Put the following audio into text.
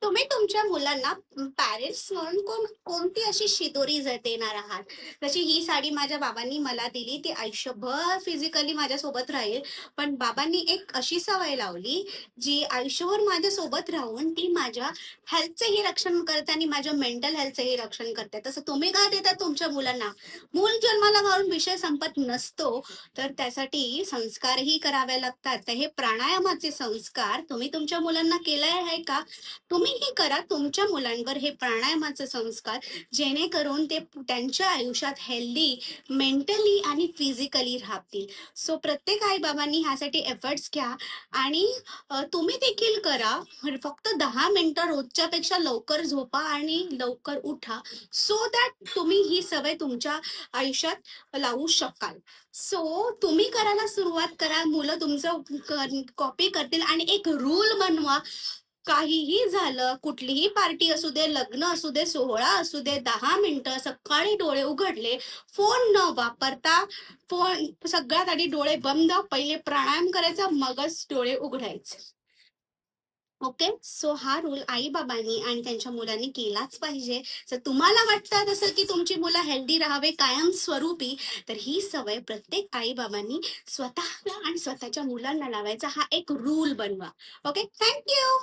तुम्ही तुमच्या मुलांना पॅरेंट्स म्हणून कोणती अशी शिदोरी देणार आहात? जशी ही साडी माझ्या बाबांनी मला दिली, ती आयुष्यभर फिजिकली माझ्यासोबत राहील. पण बाबांनी एक अशी सवय लावली, जी आयुष्यभर माझ्यासोबत राहून ती माझ्या हेल्थचंही रक्षण करते आणि माझ्या मेंटल हेल्थचंही रक्षण करते. तसं तुम्ही काय देता तुमच्या मुलांना? मूल जन्माला घालून विषय संपत नसतो, तर त्यासाठी संस्कारही करावे लागतात. तर हे प्राणायामाचे संस्कार तुम्ही तुमच्या मुलांना केले आहे का? तुम्हीही करा तुमच्या मुलांवर हे प्राणायामाचे संस्कार, जेणेकरून ते त्यांच्या आयुष्यात हेल्दी, मेंटली आणि फिजिकली राहतील. सो प्रत्येक आई बाबांनी ह्यासाठी एफर्ट्स घ्या आणि तुम्ही देखील करा. फक्त 10 मिनिटं रोजच्यापेक्षा लवकर झोपा आणि लवकर उठा, सो दॅट तुम्ही ही सवय तुमच्या आयुष्यात लावू शकाल. सो तुम्ही करायला सुरुवात करा, मुलं तुमचं कॉपी करतील आणि एक रूल बनवा. काहीही झालं, कुठलीही पार्टी असू दे, लग्न असू दे, सोहळा असू दे, 10 मिनिटं सकाळी डोळे उघडले, फोन न वापरता, फोन सगळ्यात आधी डोळे बंद, पहिले प्राणायाम करायचा, मगच डोळे उघडायचे. ओके. सो हा रूल आई बाबांनी आणि त्यांच्या मुलांनी केलाच पाहिजे. जर तुम्हाला वाटतं तसं की तुमची मुलं हेल्दी राहावे कायम स्वरूपी, तर ही सवय प्रत्येक आई बाबांनी स्वतःला आणि स्वतःच्या मुलांना लावायचा हा एक रूल बनवा. ओके. थँक्यू.